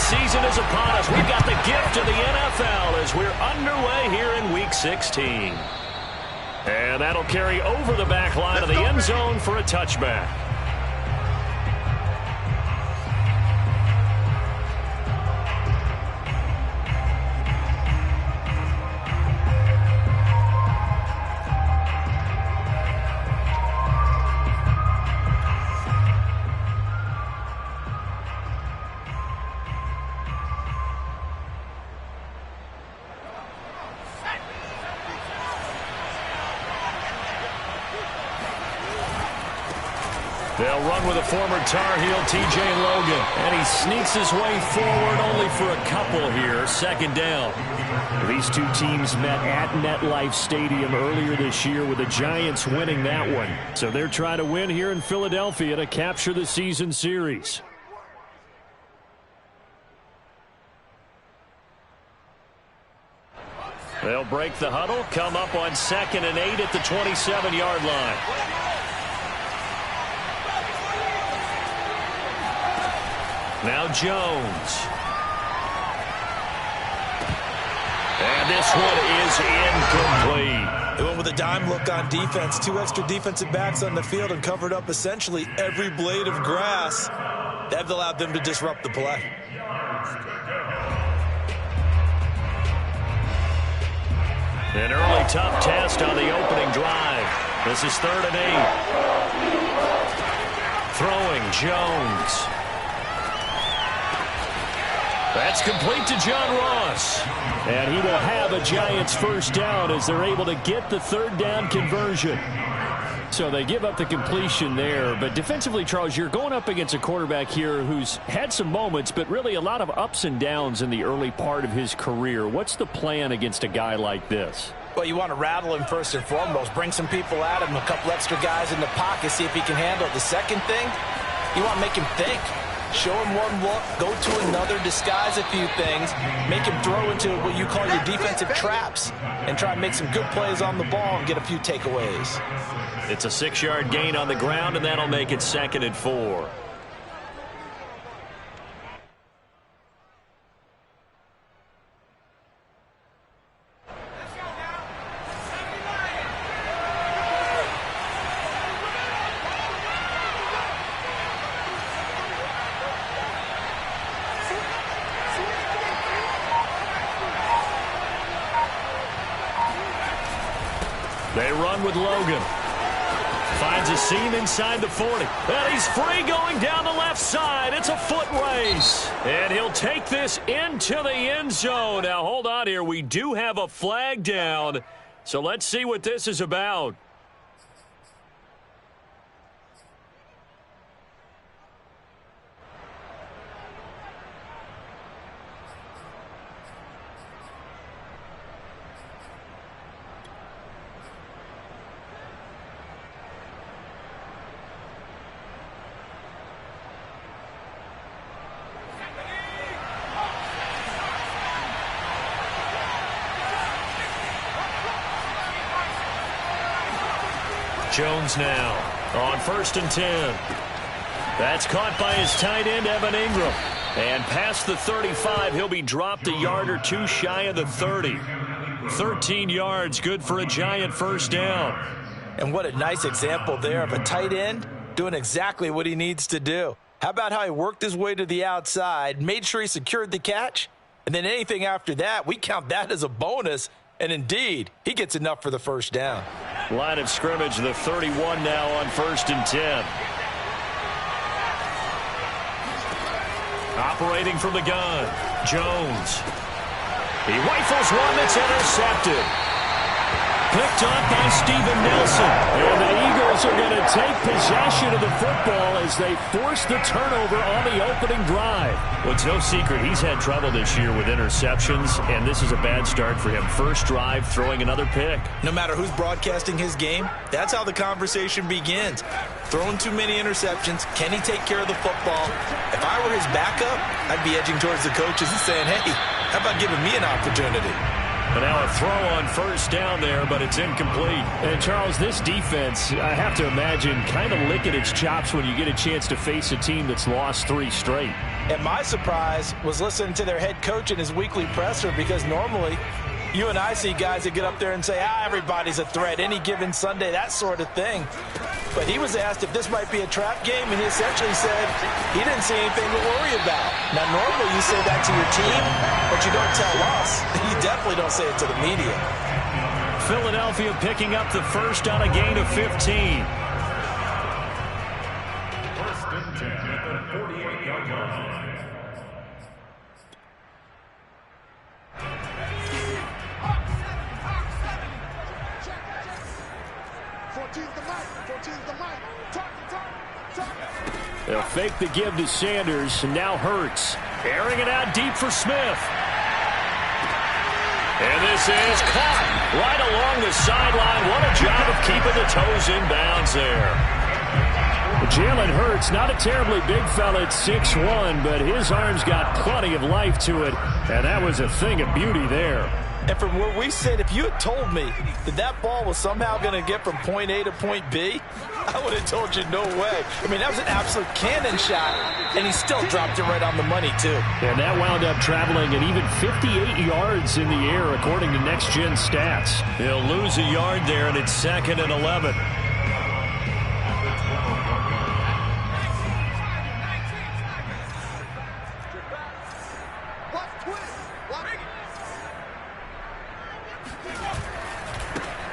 season is upon us. We've got the gift of the NFL as we're underway here in Week 16. And that'll carry over the back line of the end zone for a touchback. They'll run with a former Tar Heel, T.J. Logan. And he sneaks his way forward only for a couple here. Second down. These two teams met at MetLife Stadium earlier this year with the Giants winning that one. So they're trying to win here in Philadelphia to capture the season series. They'll break the huddle, come up on 2nd and 8 at the 27-yard line. Now Jones. And this one is incomplete. They went with a dime look on defense. 2 extra defensive backs on the field and covered up essentially every blade of grass. That allowed them to disrupt the play. An early tough test on the opening drive. This is 3rd and 8. Throwing Jones. That's complete to John Ross. And he will have a Giants first down as they're able to get the 3rd down conversion. So they give up the completion there. But defensively, Charles, you're going up against a quarterback here who's had some moments, but really a lot of ups and downs in the early part of his career. What's the plan against a guy like this? Well, you want to rattle him first and foremost. Bring some people at him, a couple extra guys in the pocket, see if he can handle it. The second thing, you want to make him think. Show him one look, go to another, disguise a few things, make him throw into what you call your defensive traps, and try and make some good plays on the ball and get a few takeaways. It's a 6-yard gain on the ground, and that'll make it 2nd and 4. They run with Logan. Finds a seam inside the 40. And he's free going down the left side. It's a foot race. And he'll take this into the end zone. Now, hold on here. We do have a flag down. So let's see what this is about. Jones now on 1st and 10. That's caught by his tight end, Evan Ingram. And past the 35, he'll be dropped a yard or two shy of the 30. 13 yards, good for a Giant first down. And what a nice example there of a tight end doing exactly what he needs to do. How about how he worked his way to the outside, made sure he secured the catch, and then anything after that, we count that as a bonus. And indeed, he gets enough for the first down. Line of scrimmage, the 31 now on 1st and 10. Operating from the gun, Jones. He rifles one that's intercepted. Picked up by Steven Nelson. And the Eagles are going to take possession of the football as they force the turnover on the opening drive. Well, it's no secret he's had trouble this year with interceptions, and this is a bad start for him. First drive, throwing another pick. No matter who's broadcasting his game, that's how the conversation begins. Throwing too many interceptions. Can he take care of the football? If I were his backup, I'd be edging towards the coaches and saying, hey, how about giving me an opportunity? But now a throw on first down there, but it's incomplete. And, Charles, this defense, I have to imagine, kind of licking its chops when you get a chance to face a team that's lost 3 straight. And my surprise was listening to their head coach in his weekly presser, because normally you and I see guys that get up there and say, everybody's a threat any given Sunday, that sort of thing. But he was asked if this might be a trap game, and he essentially said he didn't see anything to worry about. Now, normally you say that to your team, but you don't tell us. You definitely don't say it to the media. Philadelphia picking up the first on a gain of 15. First and 10 at the 48-yard line. They'll fake the give to Sanders, and now Hurts. Airing it out deep for Smith. And this is caught right along the sideline. What a job of keeping the toes in bounds there. Jalen Hurts, not a terribly big fella at 6'1", but his arms got plenty of life to it, and that was a thing of beauty there. And from where we sit, if you had told me that that ball was somehow going to get from point A to point B, I would have told you no way. I mean, that was an absolute cannon shot, and he still dropped it right on the money, too. And that wound up traveling at even 58 yards in the air, according to Next Gen Stats. He'll lose a yard there, and it's 2nd and 11.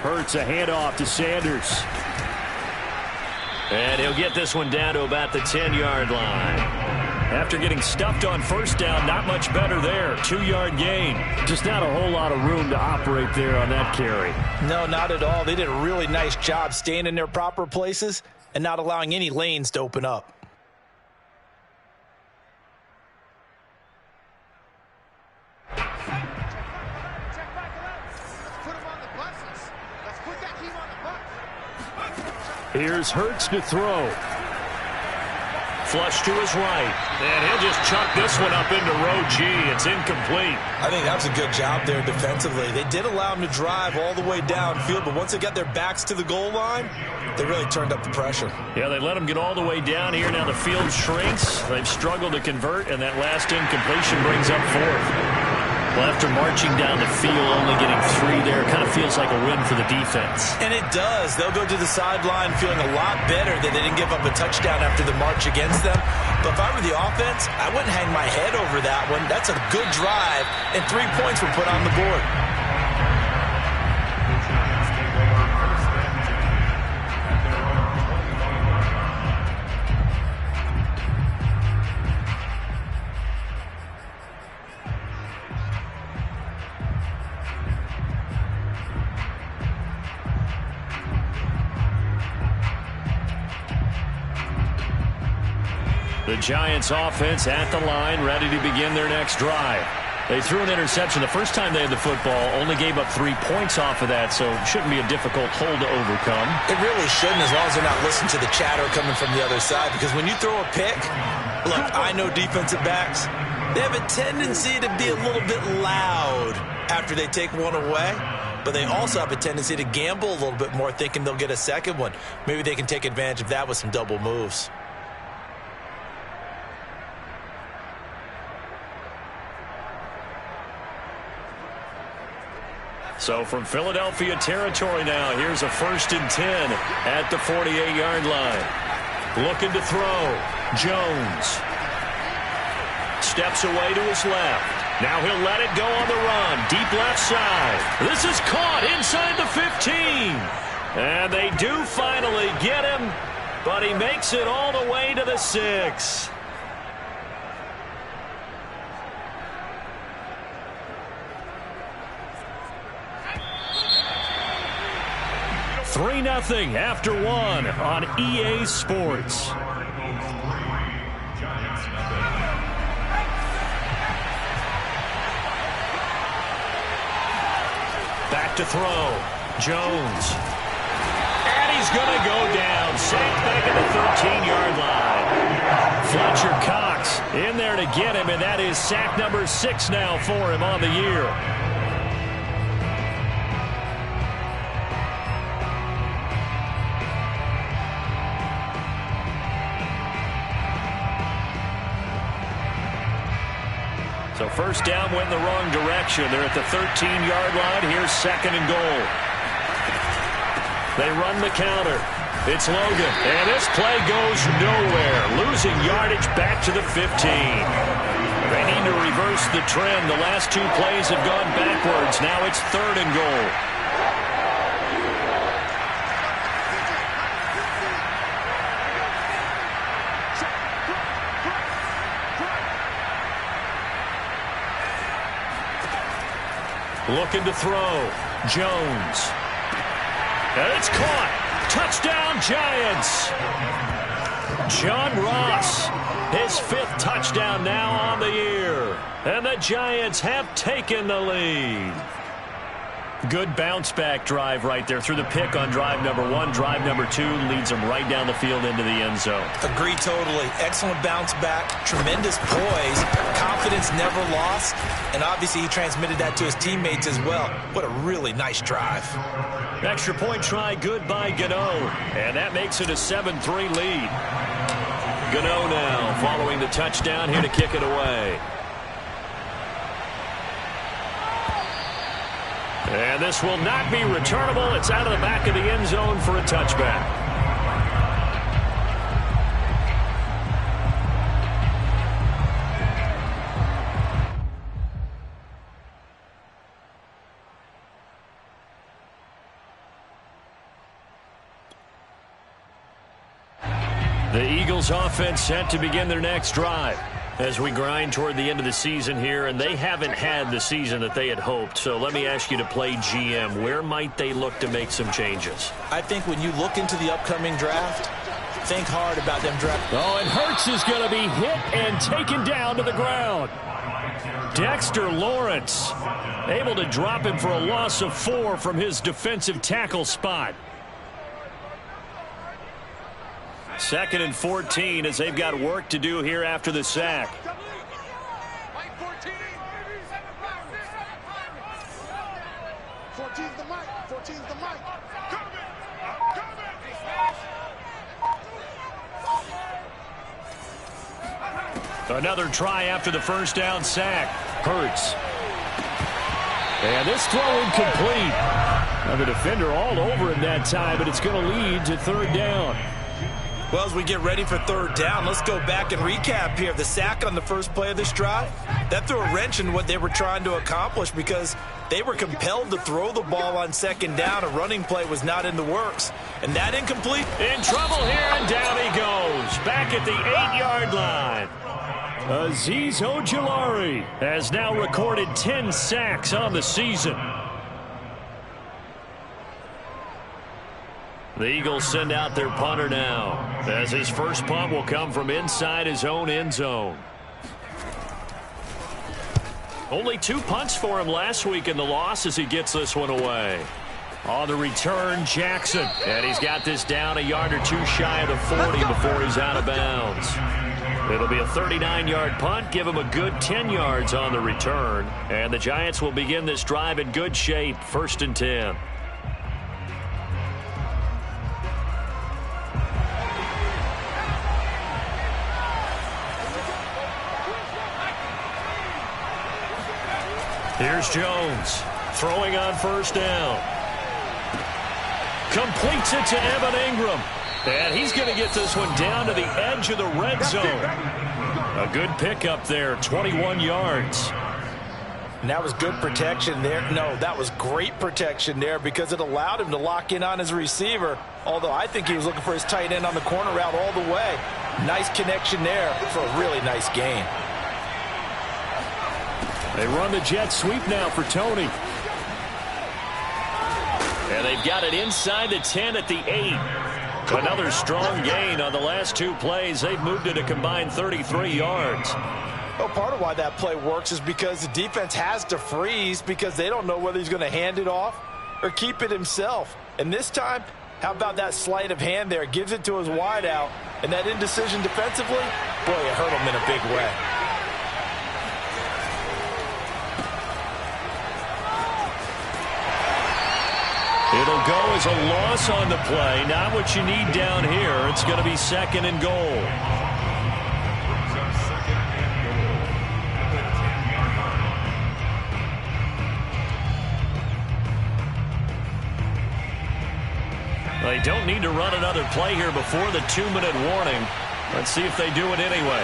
Hurts a handoff to Sanders. And he'll get this one down to about the 10-yard line. After getting stuffed on first down, not much better there. 2-yard gain. Just not a whole lot of room to operate there on that carry. No, not at all. They did a really nice job staying in their proper places and not allowing any lanes to open up. Here's Hurts to throw. Flush to his right. And he'll just chuck this one up into row G. It's incomplete. I think that was a good job there defensively. They did allow him to drive all the way downfield, but once they got their backs to the goal line, they really turned up the pressure. Yeah, they let him get all the way down here. Now the field shrinks. They've struggled to convert, and that last incompletion brings up 4th. Well, after marching down the field, only getting 3 there, kind of feels like a win for the defense. And it does. They'll go to the sideline feeling a lot better that they didn't give up a touchdown after the march against them. But if I were the offense, I wouldn't hang my head over that one. That's a good drive, and 3 points were put on the board. The Giants offense at the line, ready to begin their next drive. They threw an interception the first time they had the football, only gave up 3 points off of that, so it shouldn't be a difficult hole to overcome. It really shouldn't, as long as they're not listening to the chatter coming from the other side, because when you throw a pick, look, I know defensive backs, they have a tendency to be a little bit loud after they take one away, but they also have a tendency to gamble a little bit more, thinking they'll get a second one. Maybe they can take advantage of that with some double moves. So from Philadelphia territory now, here's a 1st and 10 at the 48-yard line. Looking to throw. Jones. Steps away to his left. Now he'll let it go on the run. Deep left side. This is caught inside the 15. And they do finally get him, but he makes it all the way to the 6. 3-0 after 1 on EA Sports. Back to throw. Jones. And he's going to go down. Sacked back at the 13-yard line. Fletcher Cox in there to get him, and that is sack number 6 now for him on the year. So first down went the wrong direction. They're at the 13-yard line. Here's second and goal. They run the counter. It's Logan. And this play goes nowhere. Losing yardage back to the 15. They need to reverse the trend. The last two plays have gone backwards. Now it's third and goal. Looking to throw. Jones. And it's caught. Touchdown, Giants. John Ross, his 5th touchdown now on the year. And the Giants have taken the lead. Good bounce-back drive right there through the pick on drive number 1. Drive number 2 leads them right down the field into the end zone. Agree totally. Excellent bounce back. Tremendous poise. Confidence never lost. And obviously he transmitted that to his teammates as well. What a really nice drive. Extra point try good by Gano. And that makes it a 7-3 lead. Gano now following the touchdown here to kick it away. And this will not be returnable. It's out of the back of the end zone for a touchback. The Eagles offense set to begin their next drive as we grind toward the end of the season here, and they haven't had the season that they had hoped. So let me ask you to play GM. Where might they look to make some changes? I think when you look into the upcoming draft, think hard about them drafting. Oh, and Hurts is going to be hit and taken down to the ground. Dexter Lawrence able to drop him for a loss of 4 from his defensive tackle spot. 2nd and 14 as they've got work to do here after the sack. Another try after the first down sack. Hurts. And this throw incomplete. Now the defender all over him that time, but it's going to lead to third down. Well, as we get ready for third down, let's go back and recap here. The sack on the first play of this drive, that threw a wrench in what they were trying to accomplish because they were compelled to throw the ball on second down. A running play was not in the works. And that incomplete. In trouble here, and down he goes. Back at the 8-yard line. Azeez Ojulari has now recorded 10 sacks on the season. The Eagles send out their punter now, as his first punt will come from inside his own end zone. Only 2 punts for him last week in the loss as he gets this one away. On the return, Jackson. And he's got this down a yard or 2 shy of the 40 before he's out of bounds. It'll be a 39-yard punt, give him a good 10 yards on the return. And the Giants will begin this drive in good shape, 1st and 10. Here's Jones, throwing on first down. Completes it to Evan Ingram. And he's going to get this one down to the edge of the red zone. A good pickup there, 21 yards. And that was good protection there. No, that was great protection there because it allowed him to lock in on his receiver. Although I think he was looking for his tight end on the corner route all the way. Nice connection there for a really nice gain. They run the jet sweep now for Tony. And they've got it inside the 10 at the 8. Another strong gain on the last 2 plays. They've moved it a combined 33 yards. Well, part of why that play works is because the defense has to freeze because they don't know whether he's going to hand it off or keep it himself. And this time, how about that sleight of hand there? Gives it to his wideout. And that indecision defensively, boy, it hurt him in a big way. It'll go as a loss on the play. Not what you need down here. It's going to be 2nd and goal. They don't need to run another play here before the 2-minute warning. Let's see if they do it anyway.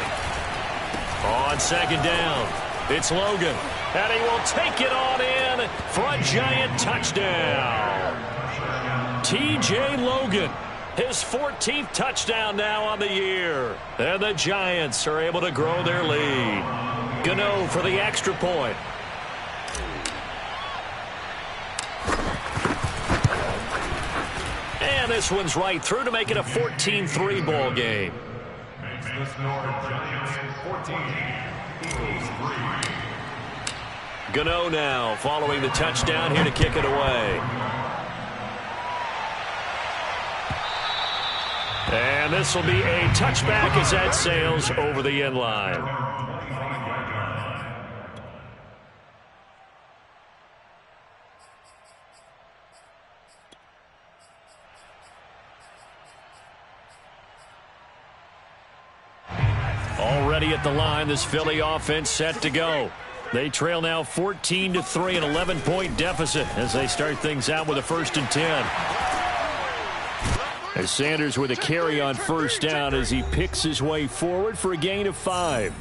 On second down, it's Logan. And he will take it on in for a Giant touchdown. T.J. Logan, his 14th touchdown now on the year. And the Giants are able to grow their lead. Gano for the extra point. And this one's right through to make it a 14-3 ball game. Makes the score Giants 14, Eagles 3. Gano now following the touchdown here to kick it away. And this will be a touchback as that sails over the end line. Already at the line, this Philly offense set to go. They trail now 14-3, an 11-point deficit as they start things out with a 1st and 10. As Sanders with a carry on first down as he picks his way forward for a gain of 5.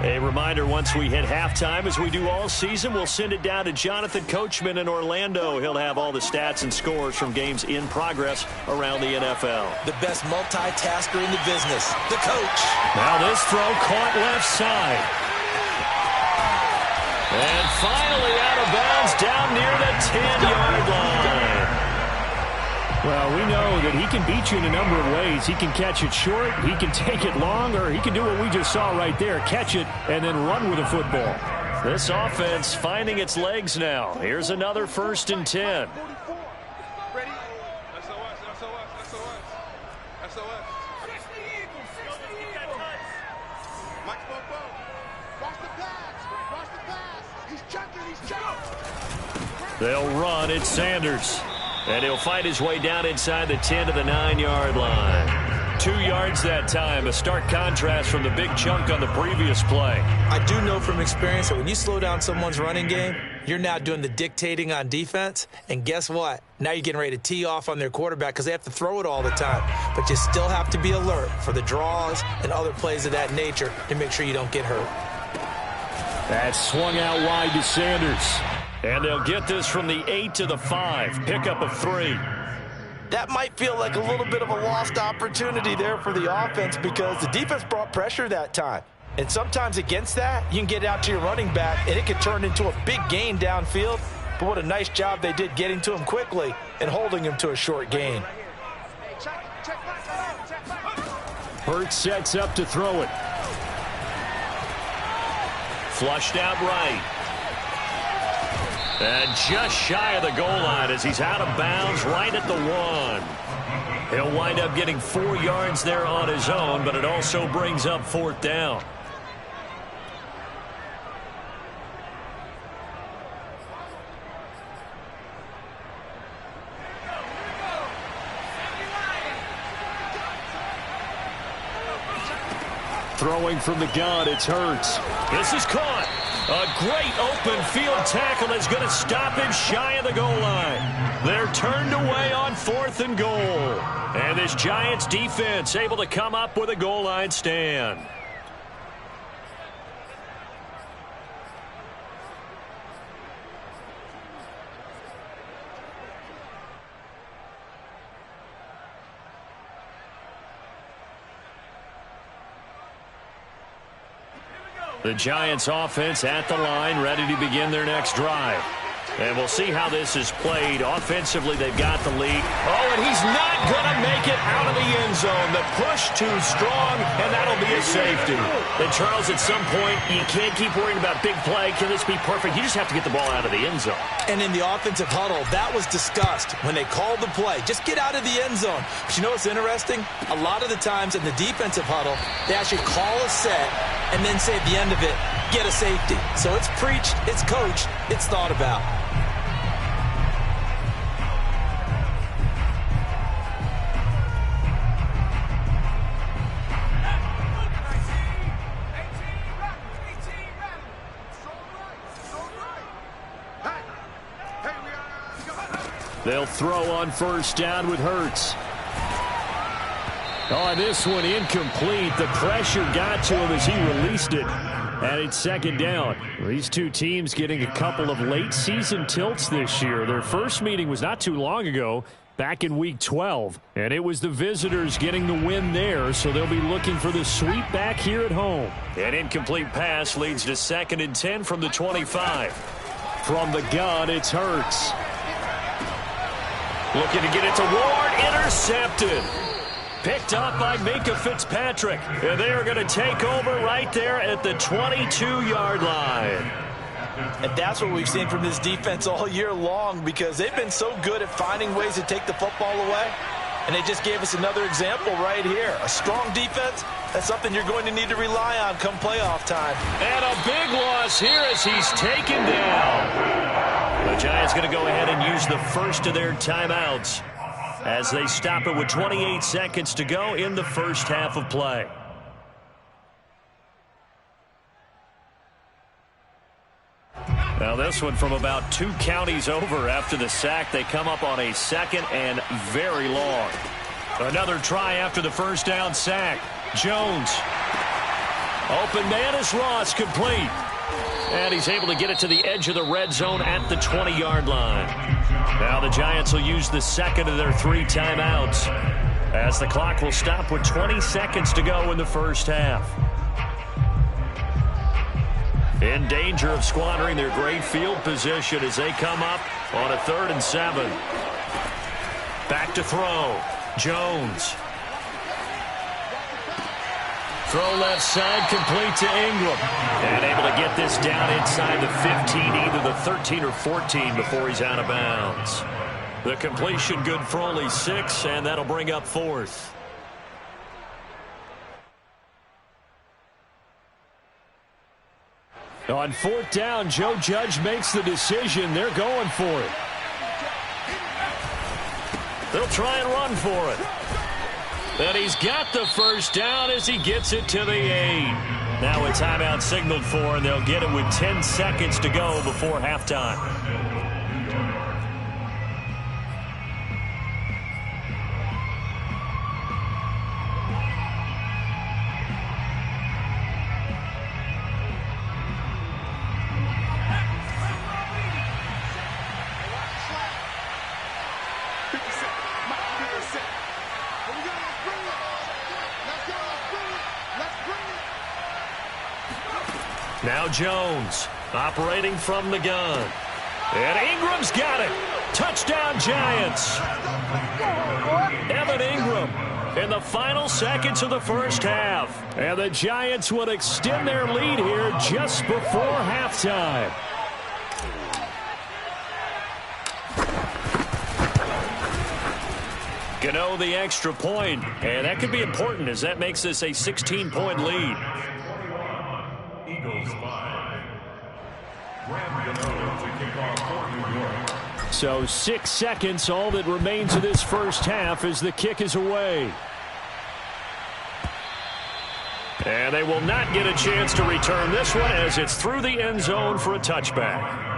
A reminder, once we hit halftime, as we do all season, we'll send it down to Jonathan Coachman in Orlando. He'll have all the stats and scores from games in progress around the NFL. The best multitasker in the business, the coach. Now this throw caught left side. And finally out of bounds down near the 10-yard line. Well, we know that he can beat you in a number of ways. He can catch it short, he can take it long, or he can do what we just saw right there, catch it and then run with the football. This offense finding its legs now. Here's another 1st and 10. Ready? SOS. Mike Bobo. Watch the pass. He's chunking. They'll run. It's Sanders. And he'll fight his way down inside the 10 to the 9-yard line. 2 yards that time. A stark contrast from the big chunk on the previous play. I do know from experience that when you slow down someone's running game, you're now doing the dictating on defense. And guess what? Now you're getting ready to tee off on their quarterback because they have to throw it all the time. But you still have to be alert for the draws and other plays of that nature to make sure you don't get hurt. That's swung out wide to Sanders. And they'll get this from the 8 to the 5. Pickup of 3. That might feel like a little bit of a lost opportunity there for the offense because the defense brought pressure that time. And sometimes against that, you can get out to your running back, and it could turn into a big gain downfield. But what a nice job they did getting to him quickly and holding him to a short gain. Hurts sets up to throw it. Flushed out right. And just shy of the goal line as he's out of bounds right at the 1. He'll wind up getting 4 yards there on his own, but it also brings up 4th down. Throwing from the gun, it's Hurts. This is caught. A great open field tackle is going to stop him shy of the goal line. They're turned away on 4th and goal. And this Giants defense able to come up with a goal line stand. The Giants offense at the line, ready to begin their next drive. And we'll see how this is played. Offensively, they've got the lead. Oh, and he's not going to make it out of the end zone. The push too strong, and that'll be a safety. And Charles, at some point, you can't keep worrying about big play. Can this be perfect? You just have to get the ball out of the end zone. And in the offensive huddle, that was discussed when they called the play. Just get out of the end zone. But you know what's interesting? A lot of the times in the defensive huddle, they actually call a set and then say at the end of it, get a safety. So it's preached, it's coached, it's thought about. They'll throw on first down with Hurts. Oh, this one incomplete. The pressure got to him as he released it. And it's second down. These two teams getting a couple of late season tilts this year. Their first meeting was not too long ago, back in Week 12. And it was the visitors getting the win there, so they'll be looking for the sweep back here at home. An incomplete pass leads to 2nd and 10 from the 25. From the gun, it's Hurts. Looking to get it to Ward. Intercepted. Picked up by Minkah Fitzpatrick. And they are going to take over right there at the 22-yard line. And that's what we've seen from this defense all year long, because they've been so good at finding ways to take the football away. And they just gave us another example right here. A strong defense, that's something you're going to need to rely on come playoff time. And a big loss here as he's taken down. The Giants going to go ahead and use the first of their timeouts as they stop it with 28 seconds to go in the first half of play. Now this one from about 2 counties over after the sack. They come up on a 2nd and very long. Another try after the first down sack. Jones. Open man is Ross, complete. And he's able to get it to the edge of the red zone at the 20-yard line. Now the Giants will use the second of their 3 timeouts as the clock will stop with 20 seconds to go in the first half. In danger of squandering their great field position as they come up on a 3rd and 7. Back to throw. Jones. Throw left side, complete to Ingram. And able to get this down inside the 15, either the 13 or 14 before he's out of bounds. The completion good for only 6, and that'll bring up 4th. On 4th down, Joe Judge makes the decision. They're going for it. They'll try and run for it. And he's got the first down as he gets it to the 8. Now a timeout signaled for, and they'll get it with 10 seconds to go before halftime. Now Jones operating from the gun. And Ingram's got it. Touchdown Giants. Evan Ingram in the final seconds of the first half. And the Giants would extend their lead here just before halftime. Gano the extra point, and that could be important as that makes this a 16-point lead. Eagles 5. Graham Gano to kick off for New York. So 6 seconds, all that remains of this first half as the kick is away. And they will not get a chance to return this one as it's through the end zone for a touchback.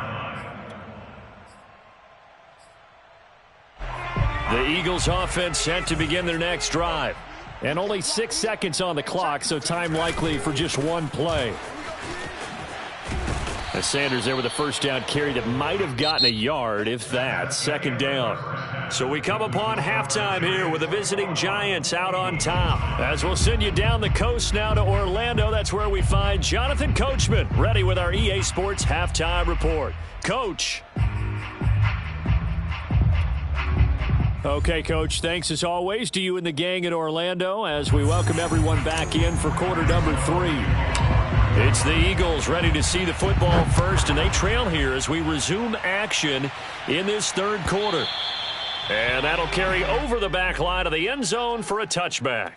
The Eagles offense set to begin their next drive. And only 6 seconds on the clock, so time likely for just one play. As Sanders there with a first down carry that might have gotten a yard, if that. Second down. So we come upon halftime here with the visiting Giants out on top. As we'll send you down the coast now to Orlando, that's where we find Jonathan Coachman ready with our EA Sports Halftime Report. Coach. Okay, Coach, thanks as always to you and the gang in Orlando as we welcome everyone back in for quarter number 3. It's the Eagles ready to see the football first, and they trail here as we resume action in this third quarter. And that'll carry over the back line of the end zone for a touchback.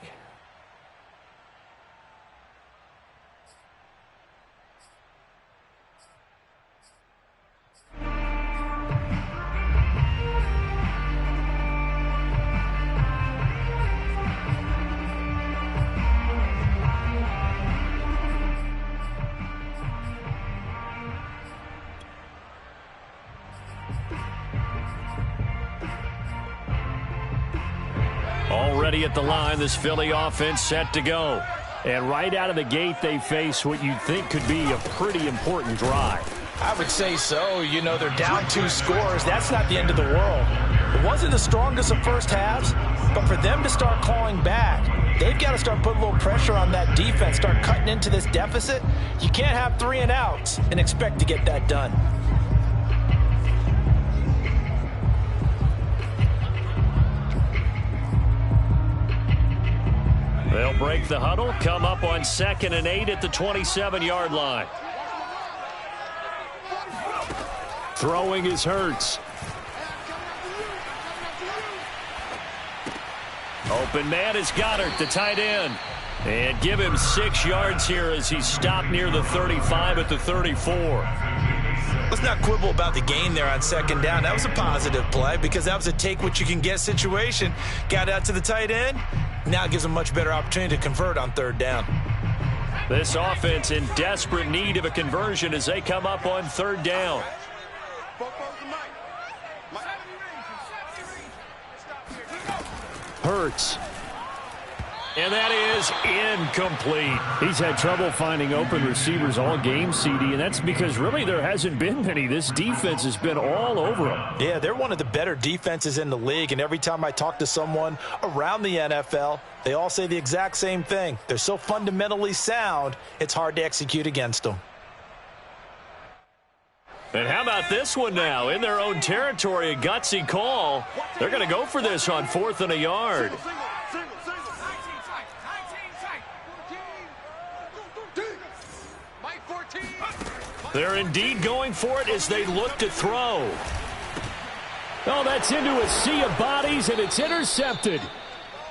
ready at the line. This Philly offense set to go. And right out of the gate, they face what you'd think could be a pretty important drive. I would say so. You know, they're down 2 scores. That's not the end of the world. It wasn't the strongest of first halves, but for them to start clawing back, they've got to start putting a little pressure on that defense, start cutting into this deficit. You can't have 3 and outs and expect to get that done. They'll break the huddle, come up on 2nd and 8 at the 27-yard line. Throwing is Hurts. Open man is Goddard, the tight end. And give him 6 yards here as he's stopped near the 35 at the 34. Let's not quibble about the gain there on 2nd down. That was a positive play because that was a take-what-you-can-get situation. Got out to the tight end. Now it gives them much better opportunity to convert on 3rd down. This offense in desperate need of a conversion as they come up on 3rd down. Hurts. And that is incomplete. He's had trouble finding open receivers all game, CD, and that's because really there hasn't been many. This defense has been all over them. Yeah, they're one of the better defenses in the league, and every time I talk to someone around the NFL, they all say the exact same thing. They're so fundamentally sound, it's hard to execute against them. And how about this one now? In their own territory, a gutsy call. They're going to go for this on 4th and a yard. They're indeed going for it as they look to throw. Oh, that's into a sea of bodies, and it's intercepted.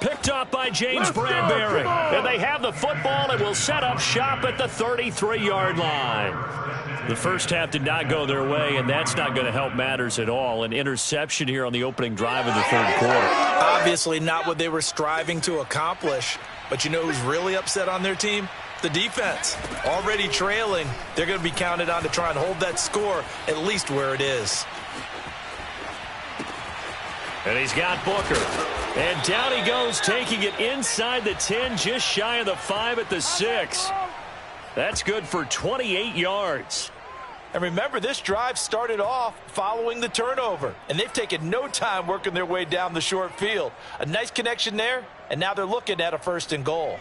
Picked up by James Bradbury. And they have the football and will set up shop at the 33-yard line. The first half did not go their way, and that's not going to help matters at all. An interception here on the opening drive of the 3rd quarter. Obviously not what they were striving to accomplish. But you know who's really upset on their team? The defense. Already trailing. They're going to be counted on to try and hold that score at least where it is. And he's got Booker. And down he goes, taking it inside the 10, just shy of the 5 at the 6. That's good for 28 yards. And remember, this drive started off following the turnover, and they've taken no time working their way down the short field. A nice connection there, and now they're looking at a 1st and goal.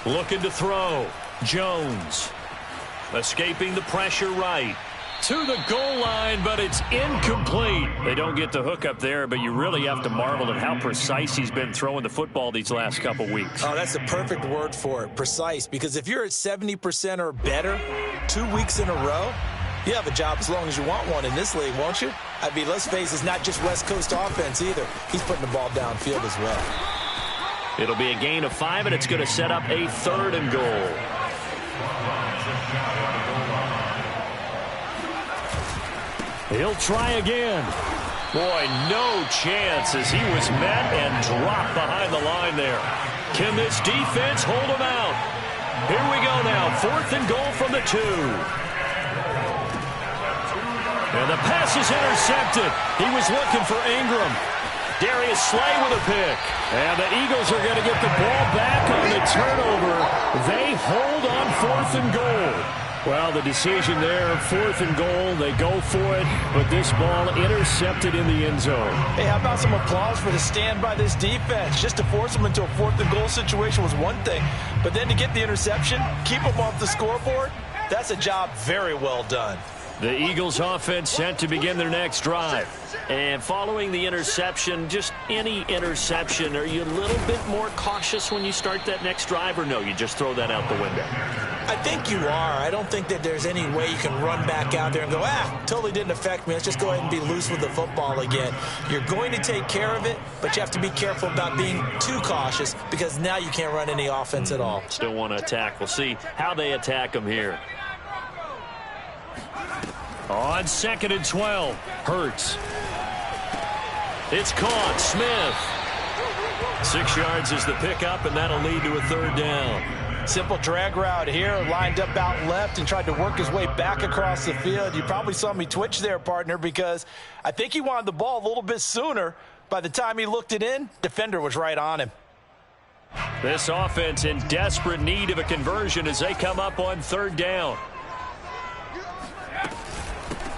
Looking to throw. Jones. Escaping the pressure right. To the goal line, but it's incomplete. They don't get the hook up there, but you really have to marvel at how precise he's been throwing the football these last couple weeks. Oh, that's the perfect word for it, precise, because if you're at 70% or better 2 weeks in a row, you have a job as long as you want one in this league, won't you? I mean, let's face it, it's not just West Coast offense either. He's putting the ball downfield as well. It'll be a gain of 5, and it's going to set up a 3rd and goal. He'll try again. Boy, no chance as he was met and dropped behind the line there. Can this defense hold him out? Here we go now, 4th and goal from the 2. And the pass is intercepted. He was looking for Ingram. Darius Slay with a pick. And the Eagles are going to get the ball back on the turnover. They hold on 4th and goal. Well, the decision there, 4th and goal, they go for it, but this ball intercepted in the end zone. Hey, how about some applause for the stand by this defense? Just to force them into a 4th and goal situation was one thing, but then to get the interception, keep them off the scoreboard, that's a job very well done. The Eagles offense set to begin their next drive. And following the interception, just any interception, are you a little bit more cautious when you start that next drive, or no, you just throw that out the window? I think you are. I don't think that there's any way you can run back out there and go, totally didn't affect me. Let's just go ahead and be loose with the football again. You're going to take care of it, but you have to be careful about being too cautious because now you can't run any offense at all. Still want to attack. We'll see how they attack them here. On 2nd and 12, Hurts. It's caught. Smith. 6 yards is the pickup, and that'll lead to a 3rd down. Simple drag route here, lined up out left and tried to work his way back across the field. You probably saw me twitch there, partner, because I think he wanted the ball a little bit sooner. By the time he looked it in, defender was right on him. This offense in desperate need of a conversion as they come up on 3rd down.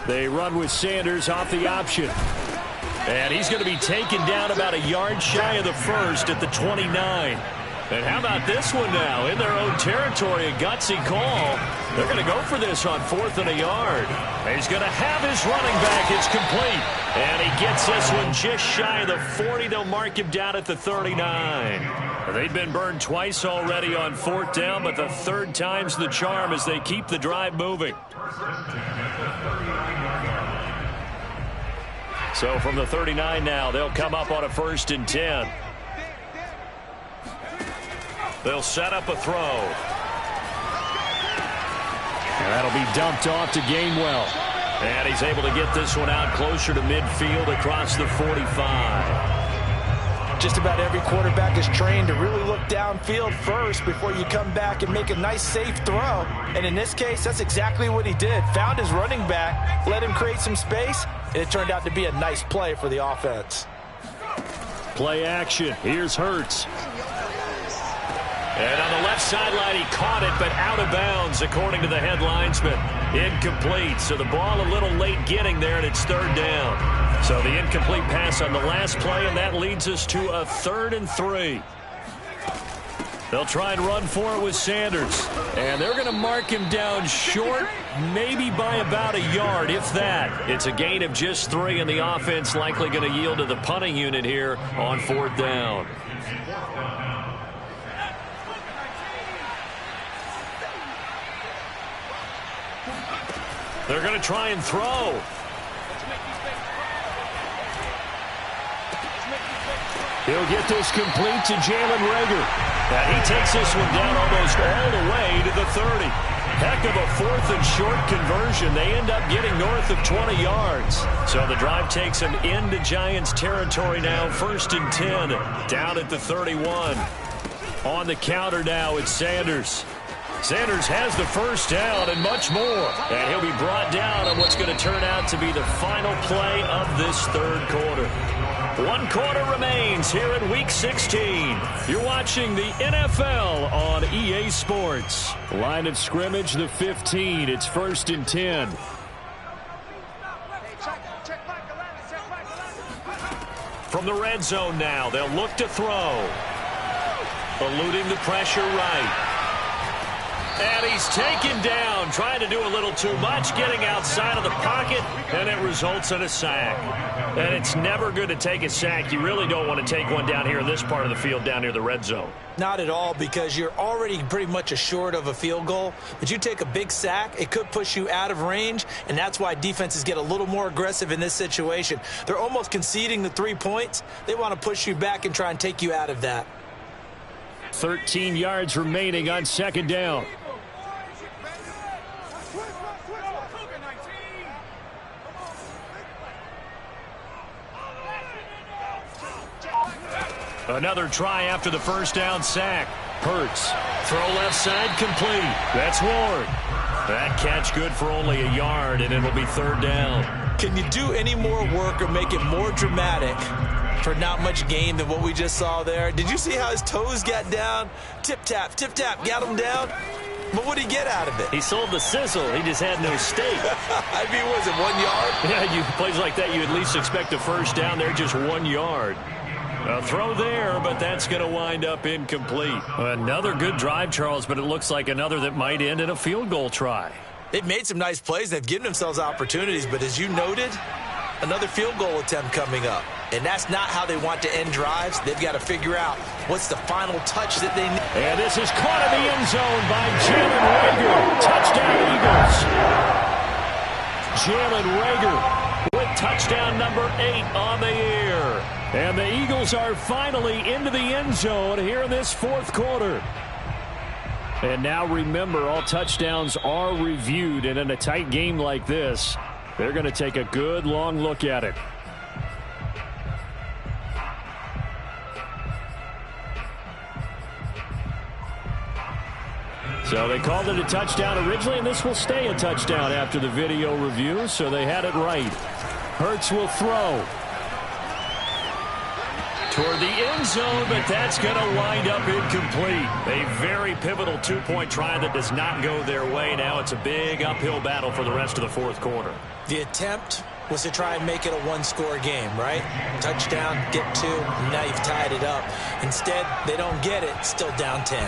They run with Sanders off the option. And he's going to be taken down about a yard shy of the first at the 29. And how about this one now? In their own territory, a gutsy call. They're going to go for this on 4th and a yard. He's going to have his running back. It's complete. And he gets this one just shy of the 40. They'll mark him down at the 39. They've been burned twice already on 4th down, but the 3rd time's the charm as they keep the drive moving. So from the 39 now, they'll come up on a 1st and 10. They'll set up a throw. And that'll be dumped off to Gainwell. And he's able to get this one out closer to midfield across the 45. Just about every quarterback is trained to really look downfield first before you come back and make a nice, safe throw. And in this case, that's exactly what he did. Found his running back, let him create some space, and it turned out to be a nice play for the offense. Play action. Here's Hurts. And on the left sideline, he caught it, but out of bounds, according to the head linesman. Incomplete. So the ball a little late getting there, and it's 3rd down. So the incomplete pass on the last play, and that leads us to a 3rd and 3. They'll try and run for it with Sanders. And they're going to mark him down short, maybe by about a yard, if that. It's a gain of just 3, and the offense likely going to yield to the punting unit here on 4th down. They're going to try and throw. He'll get this complete to Jalen Reagor. And he takes this one down almost all the way to the 30. Heck of a 4th and short conversion. They end up getting north of 20 yards. So the drive takes them into Giants territory now. 1st and 10 down at the 31. On the counter now, it's Sanders. Sanders has the 1st down and much more. And he'll be brought down on what's going to turn out to be the final play of this 3rd quarter. 1 quarter remains here in Week 16. You're watching the NFL on EA Sports. Line of scrimmage, the 15. It's 1st and 10. From the red zone now, they'll look to throw. Eluding the pressure right. And he's taken down, trying to do a little too much, getting outside of the pocket, and it results in a sack. And it's never good to take a sack. You really don't want to take one down here in this part of the field, down near the red zone. Not at all, because you're already pretty much assured of a field goal. But you take a big sack, it could push you out of range, and that's why defenses get a little more aggressive in this situation. They're almost conceding the 3 points. They want to push you back and try and take you out of that. 13 yards remaining on 2nd down. Another try after the 1st down sack. Hurts. Throw left side complete. That's Ward. That catch good for only a yard, and it'll be 3rd down. Can you do any more work or make it more dramatic for not much gain than what we just saw there? Did you see how his toes got down? Tip-tap, got him down. But what did he get out of it? He sold the sizzle. He just had no steak. I mean, was it 1 yard? Yeah, plays like that, you at least expect a 1st down there, just 1 yard. A throw there, but that's going to wind up incomplete. Another good drive, Charles, but it looks like another that might end in a field goal try. They've made some nice plays. They've given themselves opportunities, but as you noted, another field goal attempt coming up. And that's not how they want to end drives. They've got to figure out what's the final touch that they need. And this is caught in the end zone by Jalen Reagor. Touchdown, Eagles. Jalen Reagor with touchdown number 8 on the year. And the Eagles are finally into the end zone here in this 4th quarter. And now remember, all touchdowns are reviewed. And in a tight game like this, They're going to take a good long look at it. So they called it a touchdown originally, and this will stay a touchdown after the video review, so they had it right. Hurts will throw toward the end zone, but that's going to wind up incomplete. A very pivotal two-point try that does not go their way. Now it's a big uphill battle for the rest of the fourth quarter. The attempt was to try and make it a one-score game, right? Touchdown, get two, now you've tied it up. Instead, they don't get it, still down 10.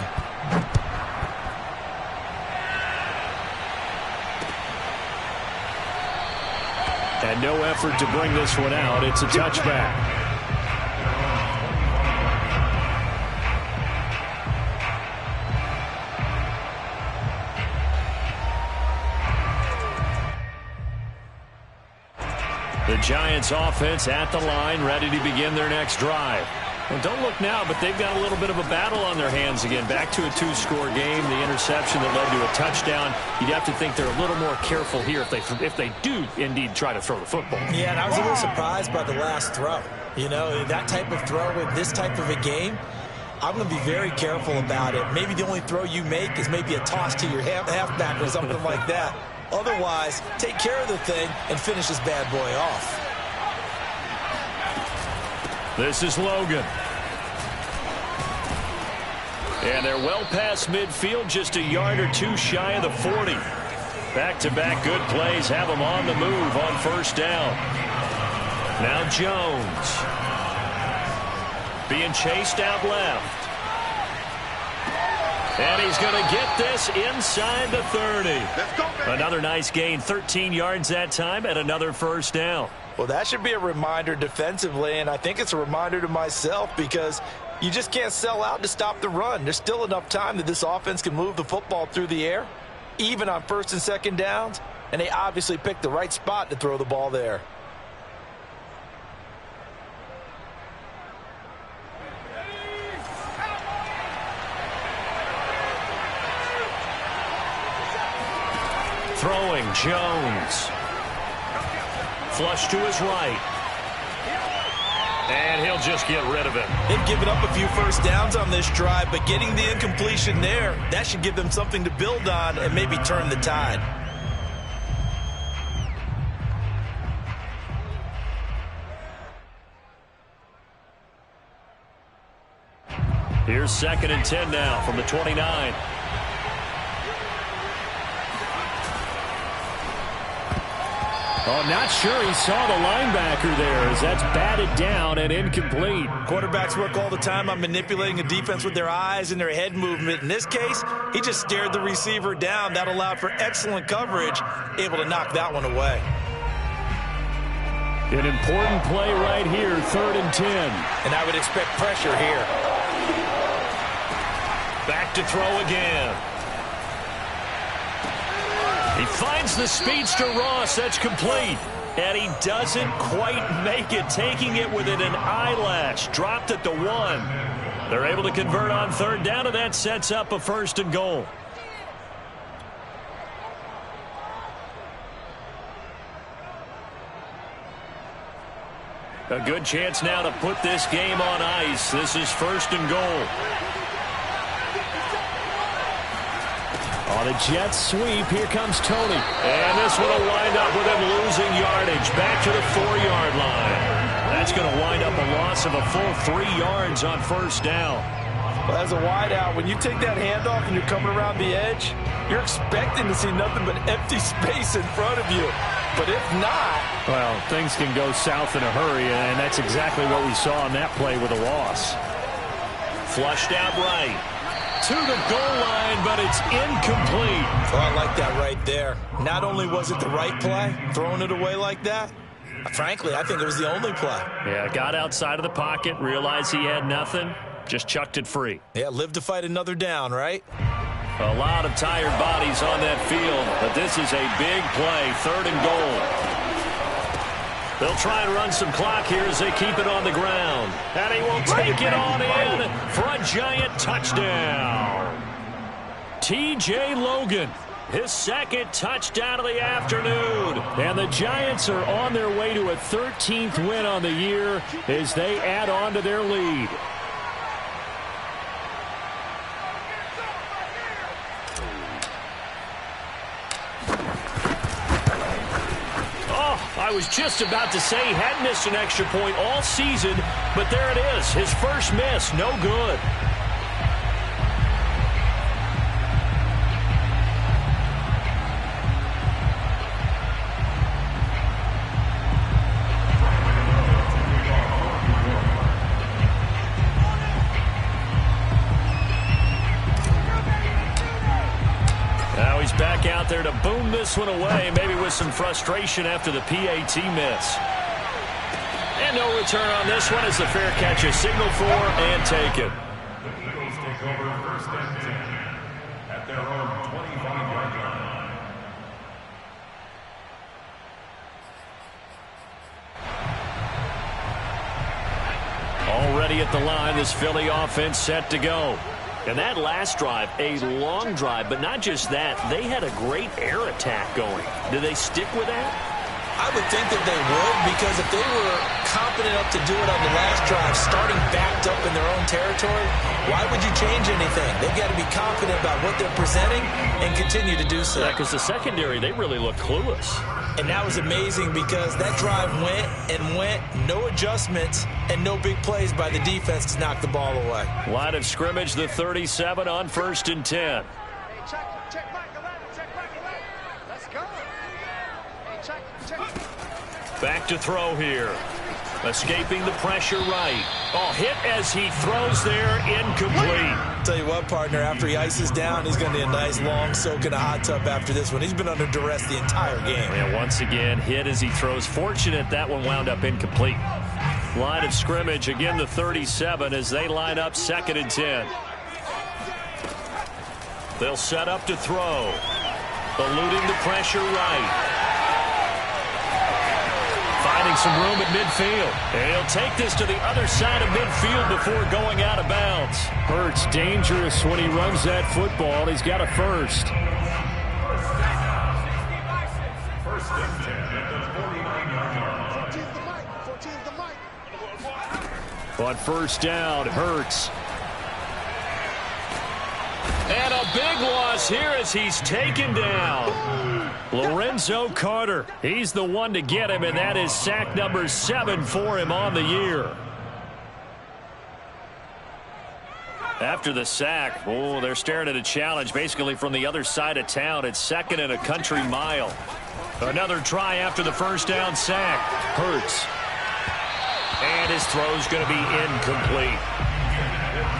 And no effort to bring this one out. It's a touchback. The Giants offense at the line, ready to begin their next drive. Well, don't look now, but they've got a little bit of a battle on their hands again. Back to a two-score game. The interception that led to a touchdown. You'd have to think they're a little more careful here if they do indeed try to throw the football. Yeah, and I was a little surprised by the last throw. You know, that type of throw with this type of a game, I'm going to be very careful about it. Maybe the only throw you make is maybe a toss to your halfback or something like that. Otherwise, take care of the thing and finish this bad boy off. This is Logan. And they're well past midfield, just a yard or two shy of the 40. Back-to-back good plays have them on the move on first down. Now Jones. Being chased out left. And he's going to get this inside the 30. Let's go, baby. Another nice gain, 13 yards that time, and another first down. Well, that should be a reminder defensively, and I think it's a reminder to myself because you just can't sell out to stop the run. There's still enough time that this offense can move the football through the air, even on first and second downs, and they obviously picked the right spot to throw the ball there. Throwing, Jones. Flush to his right. And he'll just get rid of it. They've given up a few first downs on this drive, but getting the incompletion there, that should give them something to build on and maybe turn the tide. Here's 2nd and 10 now from the 29. Oh, not sure he saw the linebacker there as that's batted down and incomplete. Quarterbacks work all the time on manipulating a defense with their eyes and their head movement. In this case, he just stared the receiver down. That allowed for excellent coverage, able to knock that one away. An important play right here, 3rd and 10. And I would expect pressure here. Back to throw again. He finds the speedster Ross. That's complete. And he doesn't quite make it, taking it within an eyelash. Dropped at the 1. They're able to convert on 3rd down, and that sets up a 1st and goal. A good chance now to put this game on ice. This is 1st and goal. On a jet sweep, here comes Tony. And this one will wind up with him losing yardage. Back to the 4-yard line. That's going to wind up a loss of a full 3 yards on 1st down. Well, as a wideout, when you take that handoff and you're coming around the edge, you're expecting to see nothing but empty space in front of you. But if not... Well, things can go south in a hurry, and that's exactly what we saw on that play with a loss. Flushed out right. To the goal line, but it's incomplete. Oh, I like that right there. Not only was it the right play, throwing it away like that, frankly, I think it was the only play. Yeah, got outside of the pocket, realized he had nothing, just chucked it free. Yeah, live to fight another down, right? A lot of tired bodies on that field, but this is a big play, 3rd and goal. They'll try and run some clock here as they keep it on the ground. And he will take it on in for a giant touchdown. T.J. Logan. his second touchdown of the afternoon. And the Giants are on their way to a 13th win on the year as they add on to their lead. I was just about to say he hadn't missed an extra point all season, but there it is. His first miss, no good. Now he's back out there to boom this one away, maybe with some frustration after the PAT miss. And no return on this one as the fair catch is signaled for and taken. The Eagles take over 1st and 10 at their own 25-yard line. Already at the line, this Philly offense set to go. And that last drive, a long drive, but not just that. They had a great air attack going. Do they stick with that? I would think that they would, because if they were confident enough to do it on the last drive, starting backed up in their own territory, why would you change anything? They've got to be confident about what they're presenting and continue to do so. Yeah, because the secondary, they really look clueless. And that was amazing because that drive went and went, no adjustments, and no big plays by the defense to knock the ball away. Line of scrimmage, the 37 on 1st and 10. Hey, check back 11, check back 11. Let's go. Hey, check. Back to throw here. Escaping the pressure right. Oh, hit as he throws there, incomplete. Tell you what, partner, after he ices down, he's going to need a nice long soak in a hot tub after this one. He's been under duress the entire game. And once again, hit as he throws. Fortunate that one wound up incomplete. Line of scrimmage, again the 37 as they line up 2nd and 10. They'll set up to throw. Eluding the pressure right. Finding some room at midfield. And he'll take this to the other side of midfield before going out of bounds. Hurts dangerous when he runs that football. He's got a first. 1st and 10 at the 49-yard line. 14's the mic. On 1st down, Hurts. And a big loss here as he's taken down. Lorenzo Carter, he's the one to get him, and that is sack number 7 for him on the year. After the sack, oh, they're staring at a challenge basically from the other side of town. It's 2nd and a country mile. Another try after the 1st down sack. Hurts. And his throw's going to be incomplete.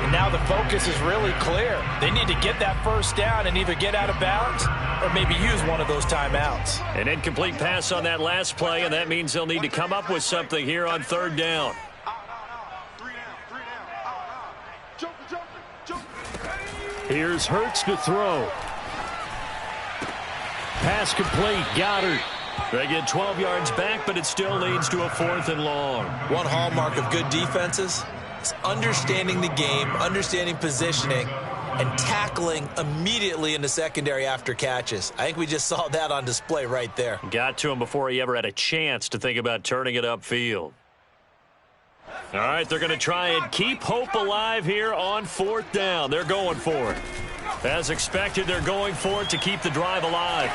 And now the focus is really clear. They need to get that 1st down and either get out of bounds or maybe use one of those timeouts. An incomplete pass on that last play, and that means they'll need to come up with something here on 3rd down. Three down. Joker. Here's Hurts to throw. Pass complete. Goddard. They get 12 yards back, but it still leads to a 4th and long. One hallmark of good defenses is understanding the game, understanding positioning, and tackling immediately in the secondary after catches. I think we just saw that on display right there. Got to him before he ever had a chance to think about turning it upfield. All right, they're going to try and keep hope alive here on 4th down. They're going for it. As expected, they're going for it to keep the drive alive.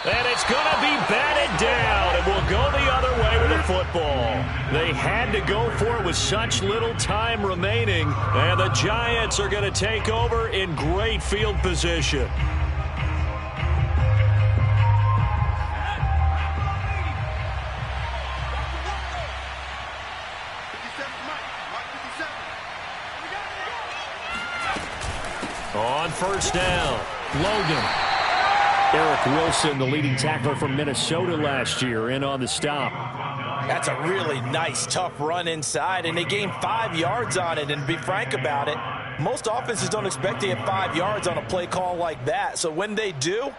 And it's going to be batted down, and we'll go the other way with the football. They had to go for it with such little time remaining, and the Giants are going to take over in great field position. On 1st down, Logan. Eric Wilson, the leading tackler from Minnesota last year, in on the stop. That's a really nice, tough run inside, and they gained 5 yards on it. And to be frank about it, most offenses don't expect to get 5 yards on a play call like that. So when they do,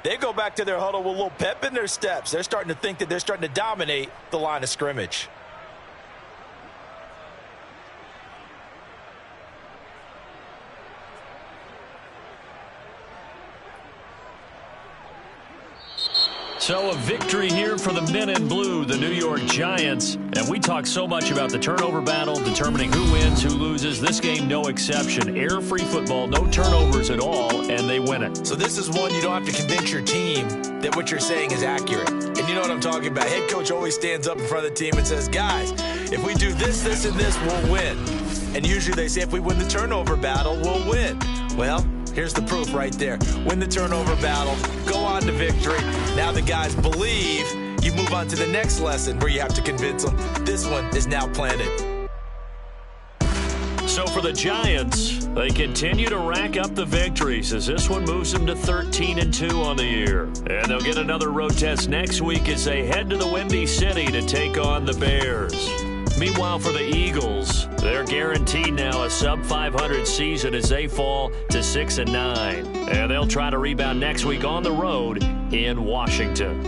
they go back to their huddle with a little pep in their steps. They're starting to think that they're starting to dominate the line of scrimmage. So a victory here for the men in blue, the New York Giants. And we talk so much about the turnover battle, determining who wins, who loses. This game, no exception. Error-free football, no turnovers at all, and they win it. So this is one you don't have to convince your team that what you're saying is accurate. And you know what I'm talking about. Head coach always stands up in front of the team and says, guys, if we do this, this, and this, we'll win. And usually they say if we win the turnover battle, we'll win. Well, here's the proof right there. Win the turnover battle, go on to victory. Now the guys believe. You move on to the next lesson where you have to convince them. This one is now planted. So for the Giants, they continue to rack up the victories as this one moves them to 13-2 on the year. And they'll get another road test next week as they head to the Windy City to take on the Bears. Meanwhile, for the Eagles, they're guaranteed now a sub-500 season as they fall to 6-9. And they'll try to rebound next week on the road in Washington.